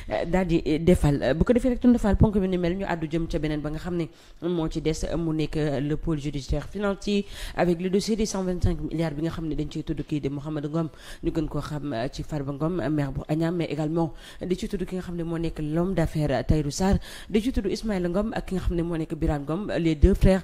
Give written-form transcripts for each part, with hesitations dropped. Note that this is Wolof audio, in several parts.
daal di defal bu ko defee rek defal ponk bi ni mel ñu àddu jëm ca beneen ba nga xam ne moo ci des mu nekk le pôle judiciaire financier avec le dossier des 125 milliards bi nga xam ne dañ ciy tudd kii de Mouhamadou Ngom ñu gën koo xam ci Farba Ngom maire bu Agnam mais également di ci tudd ki nga xam ne moo nekk l'homme d'affaires Tahirou Sarr di ci tudd Ismaïla Ngom ak ki nga xam ne moo nekk Birane Ngom les deux frères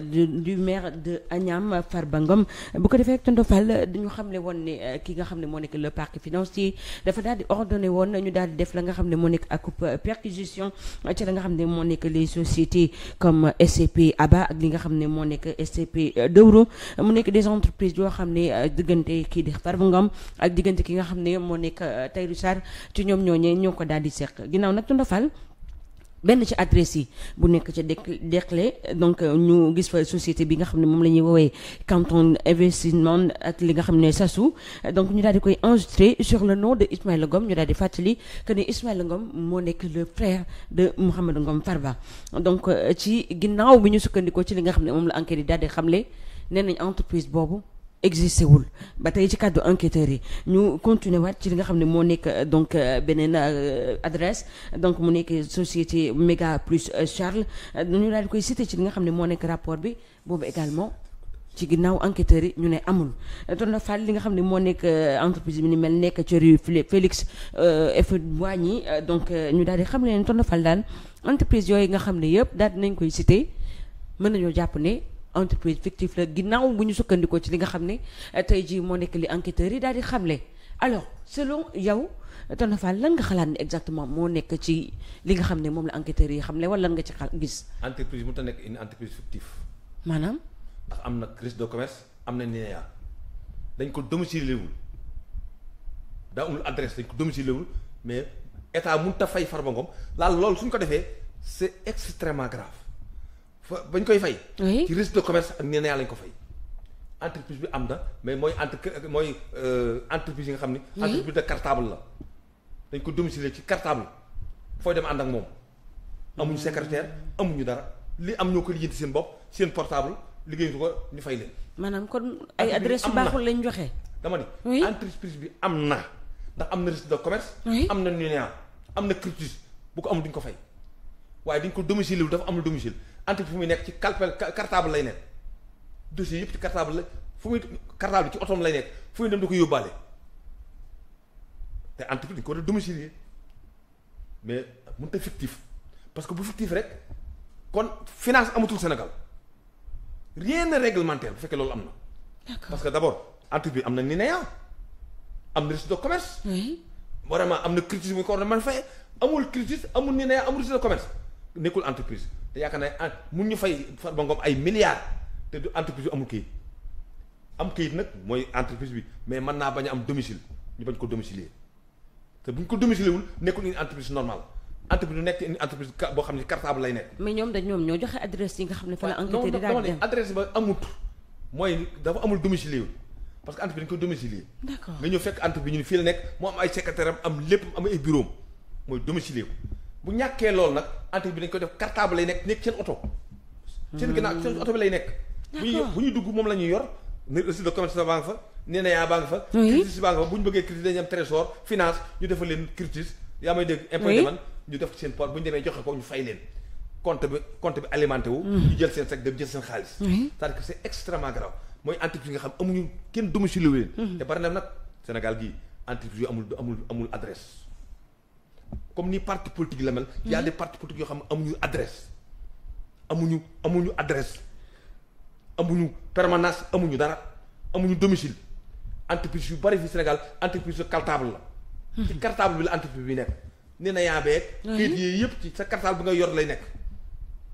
du maire de Agnam Farba Ngom bu ko defee rek tonton Fall dañu xam ne woon ne ki nga xam ne moo nekk le parquet financier dafa daal di ordonné woon ñu daal di def la nga xam ne moo nekk ak perquisition ci la nga xam ne moo nekk les sociétés comme SCP ABA ak li nga xam ne moo nekk SCP Dewro mu nekk des entreprises yoo xam ne diggante kii di Farba Ngom ak diggante ki nga xam ne moo nekk Tahirou Sarr ci ñoom ñooñee ñoo ko daal di seq ginnaaw nag tonton Fall benn ci adresse yi bu nekk ca Derklé donc ñu gis fa société bi nga xam ne moom la ñuy woowee Canton Investissement ak li nga xam ne Sassou donc ñu daal di koy enregistré sur le nom de Ismaïla Ngom ñu daal di fàttali que ne Ismaïla Ngom moo nekk le frère de Mouhamadou Ngom Farba donc ci ginnaaw bi ñu sukkandikoo ci li nga xam ne moom la enquête yi daal di xamle nee nañ entreprise boobu existé wul ba tey ci kàddu enquêteurs yi ñu continuer waat ci li nga xam ne moo nekk donc beneen adresse donc mu nekk société Méga plus Charles ñu daal di koy cité ci li nga xam ne moo nekk rapport bi boobu également ci ginnaaw enquêteurs yi ñu ne amul tonton Fall li nga xam ne moo nekk entreprise bi ni mel nekk ci rue Félix Houphouët-Boigny donc ñu daal di xam ne tonton Fall daan entreprise yooyu nga xam ne yëpp daal dinañ koy cité mën nañoo jàpp ne entreprise fictive la ginnaaw bu ñu sukkandikoo ci li nga xam ne tey jii moo nekk li enquêteurs yi daal di xamle alors selon yow tonton Fall lan nga xalaat ne exactement moo nekk ci li nga xam ne moom la enquêteurs yi xamle wala lan nga ci gis. entreprise mu ta nekk une entreprise fictive. maanaam. ndax am na registre de commerce am na NINEA dañ ko domicilié wul daa amul adresse dañ ko domicilié wul mais état mënut a fay Farba Ngom laal loolu suñ ko defee c'est extrêmement grave. bañ koy fay. ci registre de commerce ak NINEA lañ ko fay. entreprise bi am na mais mooy entreprise yi nga xam ni. entreprise de cartable la. dañ ko domicilier ci cartable fooy dem ànd ak moom. amuñu secrétaire amuñu dara li am ñoo ko lijjanti seen bopp seen portable liggéeyatu ko ñu fay leen. maanaam kon ay adresse yu baaxul lañ joxe. dama ni entreprise bi am na ndax am na registre de commerce. am na NINEA am na CRITIS bu ko amul duñ ko fay waaye dañ ko domicilier wu dafa amul domicile. entreprise fu muy nekk ci cartable lay nekk dossier yëpp ci cartable la fu muy cartable ci otoom lay nekk fu muy dem da ko yóbbaale te entreprise dañ ko war a domicilier mais mënut a fictif parce que bu fictif rek kon finance amatul Sénégal rien de réglementaire bu fekkee loolu am na. d'accord parce que d'abord entreprise am na NINEA am na registre de commerce. vraiment am na CRITIS bu ko war a mën a fay amul CRITIS amul NINEA amul registre de commerce nekkul entreprise. te yaakaar naa mun ñu fay Farba Ngom ay milliards te du entreprise bi amul kayit am kayit nag mooy entreprise bi mais mën naa bañ a am domicile ñu bañ ko domicilier te bu ñu ko domicilier wul nekkul une entreprise normale entreprise du nekk une entreprise boo xam ne cartable lay nekk. mais ñoom ñoo joxe adresse yi nga xam ne fa la enquête di daal di dem adresse ba amut mooy dafa amul domicilier wul parce que entreprise dañ ko domicilier. d'accord nga ñëw fekk entreprise ñu ne fii la nekk mu am ay secrétaire am lépp am ay bureau mooy domicilier bu ñàkkee loolu nag entreprise bi dañ ko def cartable lay nekk seen oto. seen ginnaaw seen oto bi lay nekk. bu ñuy dugg moom la ñuy yor registre de commerce baa nga fa NINEA baa nga fa. CRITIS baa nga fa bu ñu bëggee CRITIS dañuy am trésor finance ñu defal leen CRITIS yaa may dégg. impôt man ñu def seen port bu ñu demee joxe ko ñu fay leen. compte bi alimenté wu. ñu jël seen sec dem jël seen xaalis. c'est-à-dire que c'est extrêmement grave mooy entreprise nga xam amuñu kenn domicile wu leen. te bari na nag Sénégal gii entreprise yu amul adresse. comme ni parti politique la mel. y a des partis politiques yoo xam ne amuñu adresse. amuñu adresse amuñu permanence amuñu dara amuñu domicile entreprise yu bari fi Sénégal entreprise de cartable la. ci cartable bi la entreprise bi nekk. nee na yaa beeg. kayit yi yëpp ci sa cartable bi nga yor lay nekk.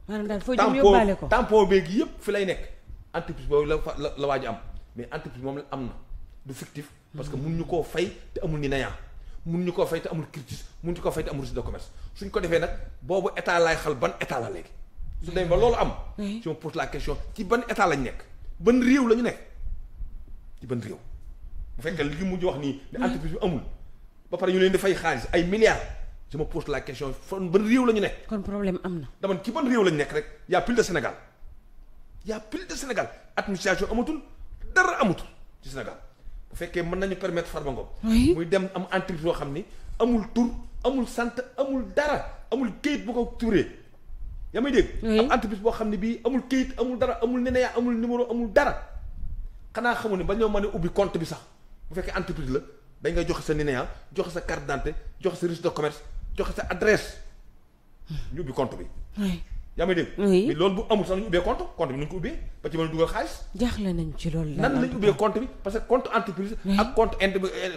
maanaam daal foo jëm yóbbaale ko tampon beeg yëpp fi lay nekk. entreprise boobu la waaj am mais entreprise moom la am na du fictif. parce que mun ñu koo fay te amul ni nayaa mun ñu koo fay te amul CRITIS mun ñu koo fay te amul registre de commerce suñ ko defee nag boobu état laay xal ban état la léegi. su demee ba loolu am. je me pose la question ci ban état lañ nekk ban réew la ñu nekk ci ban réew. bu fekkee li mujj wax nii ne entreprise bi amul ba pare ñu leen di fay xaalis ay milliards je me pose la question fan ban réew la ñu nekk. kon problème am na. dama ci ban réew la ñu nekk rek y a plus de Sénégal y a plus de Sénégal administration amatul dara amatul ci Sénégal bu fekkee mën nañu permettre Farba Ngom oui muy dem am entreprise yoo xam ni amul tur amul sant amul dara amul kayit bu ko turee yaa may dégg am entreprise boo xam ne bii amul kayit amul dara amul nenea amul numéro amul dara xanaa xamul ne ba ñoo mën a ubbi compte bi sax bu fekkee entreprise la dañ ngay joxe sa nenea joxe sa carte d'identité joxe sa registre de commerce joxe sa adresse ñu ubbi compte bi yaa may dégg mais loolu bu amul sax nañu ubbee compte bi nu ñu ko ubbee ba ci mën a dugal xaalis jaaxle nañ ci loolu nan lañu ubbee compte bi parce que compte entreprise ak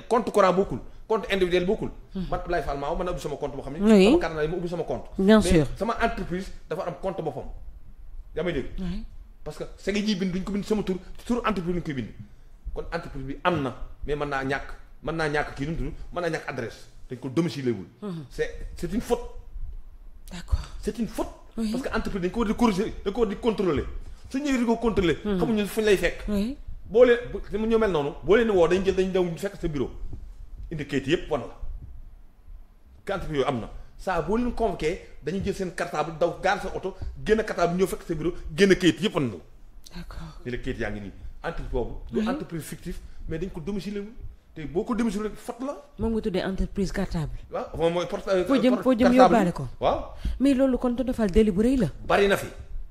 compte courant bokkul compte individuel bokkul man Abdoulaye Fall Mao mën na ubbi sama compte boo xam ne sama carte ma ubbi sama compte bien sûr mais sama entreprise dafa am compte boppam yaa may dégg parce que sa ngi bind duñ ko bind sama tur entreprise lañu koy bind kon entreprise bi am na mais mën naa ñàkk kii nu mu tudd mën naa ñàkk adresse dañ ko domicilié wul c'est une faute d'accord c'est une faute parce que entreprise dañ ko war di corriger dañ ko war di contrôler su ñëwee di ko contrôler xamuñu fu ñu lay fekk boo leen ñu mel noonu boo leen woo dañ daw ñu fekk sa bureau indi kayit yëpp wan la que entreprise yooyu am na saa boo leen convoqué dañuy jël seen cartable daw gaar sa oto génn cartable ñëw fekk sa bureau génn kayit yëpp wan la d'accord ni la kayit yaa ngi nii entreprise boobu du entreprise fictive mais dañ ko domicilié wu te boo ko domicilié rek fat la moom nga tuddee entreprise cartable waaw moom mooy foo jëm yóbbaale ko waaw mais loolu kon te defal délit bu rëy la bari na fi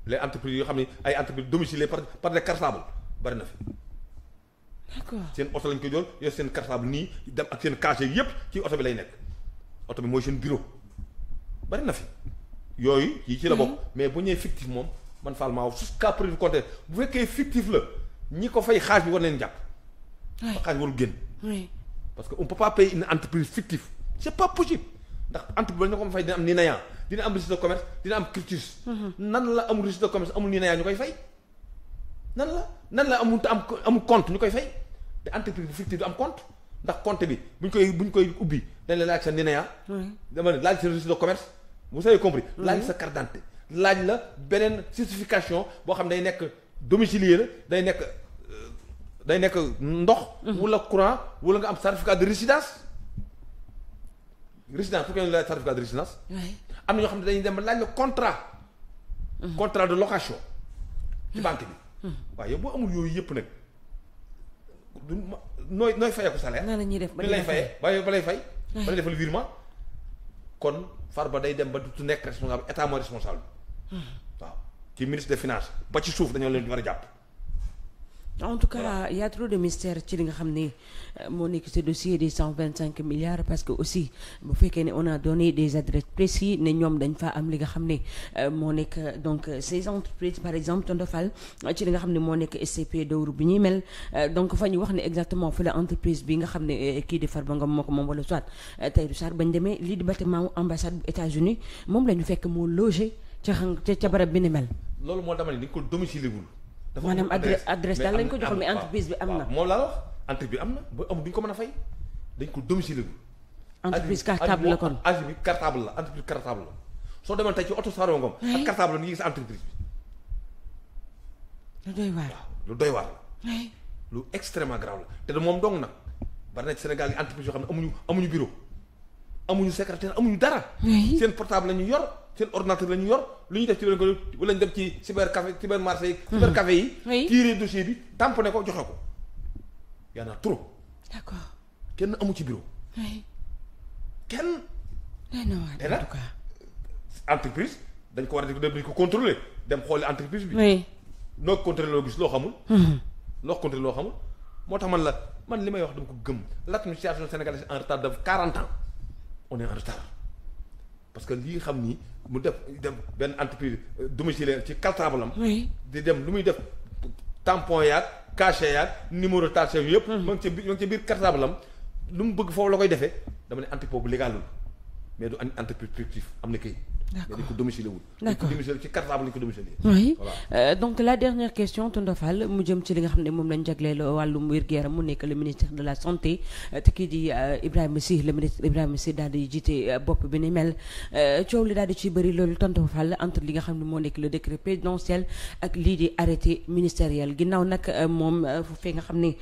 les entreprises yoo xam ne ay entreprises domiciliées par des cartables bari na fi d'accord seen oto lañ ko jël yor seen cartable nii dem ak seen casier yépp ci oto bi lay nekk oto bi mooy seen bureau bari na fi yooyu yi ci la bokk mais bu ñëwee fictif moom man Fall Mao jusqu'à preuve du contraire bu fekkee fictif la ñi ko fay xaaj bi war leen jàpp xaaj warul génn parce que on peut pas payer une entreprise fictive c'est pas possible ndax entreprise ba ñu ko fay dina am NINEA dina am registre de commerce dina am cultus nan la amul registre de commerce amul NINEA ñu koy fay nan la amul compte ñu koy fay te entreprise bu fictive du am compte ndax compte bi buñ koy ubbi dañ la laaj sa NINEA dama ne laaj sa registre de commerce vous avez compris laaj sa carte d'identité laaj la beneen certification boo xam ne day nekk domicilié la day nekk ndox wala courant wala nga am certificat de résidence pour que ñu laaj certificat de résidence am na ñoo xam ne dañuy dem ba laaj la contrat de location ci banque bi waaw yow boo amul yooyu yëpp nag du nooy fayee ko salaire nan la ñuy def ba lay fayee ba lay fay ba lay defal virement kon Farba day dem ba du nekk responsable état mooy responsable waaw ci ministre des finances ba ci suuf dañoo leen di war a jàpp en tout cas il y a trop de mystère ci li nga xam ne moo nekk ce dossier des 125 milliards parce que aussi bu fekkee ne on a donné des adresses précises ne ñoom dañ fa am li nga xam ne moo nekk donc ces entreprises par exemple Tonton Fall ci li nga xam ne moo nekk SCP Dóoru bi ñuy mel donc fa ñu wax ne exactement fa la entreprise bi nga xam ne kii di Farba Ngom moo ko moom wala soit Tahirou Sarr bañ demee lii di bâtiment ambassade bu États-Unis moom la ñu fekk moo logé ca barab bi ni mel. loolu moo dama ne ni ko domicile wul. maanaam adresse daal lañ ko joxoon mais entreprise bi am na. moom laa la wax entreprise bi am na ba amul duñ ko mën a fay dañ ko domicile wul. entreprise cartable la kon bi cartable la entreprise cartable la soo demoon tey ci oto Farba Ngom ak cartable la ñu gis entreprise bi. lu doy waar waaw lu doy waar la. lu extrêmement grave la te de moom dong nag bari na ci Sénégal yi entreprise yoo xam ne amuñu bureau amuñu secrétaire amuñu dara. seen portable la ñu yor. seen ordinateur la ñu yor lu ñuy def ci ko wala ñu dem ci cyber marché yi cyber café yi tirer dossier bi tamponné ko joxe ko y en a trop d'accord kenn amu ci bureau kenn te nag entreprise dañ ko war a def dañ ko contrôler dem xooli entreprise bi noo contrôler loo gis loo xamul loo contrôler loo xamul moo tax man li may wax dama ko gëm l'administration sénégalaise en retard de 40 ans on est en retard parce que lii xam ni mu def benn entreprise domiciliaire ci cartable am di dem lu muy def tampon yaag cachet yaag numéro taxe yëpp ma ngi ca biir cartable am lu mu bëgg foofu la koy defee dama ne entreprise boobu légalul mais du entreprise fictive am na kay mais dañ ko domicilié wul dañ ko domicilié ci cartable lañ ko domicilié oui donc la dernière question Tonton Fall mu jëm ci li nga xam ne moom lañ jagleel wàllum wér-gu-yaram mu nekk le ministère de la santé te kii di Ibrahima Sy le ministre Ibrahima Sy daal di jiite bopp bi ni mel coow li daal di ciy bëri loolu Tonton Fall entre li nga xam ne moo nekk le décret présidentiel ak lii di arrêté ministériel ginnaaw nag moom fu fee nga xam ne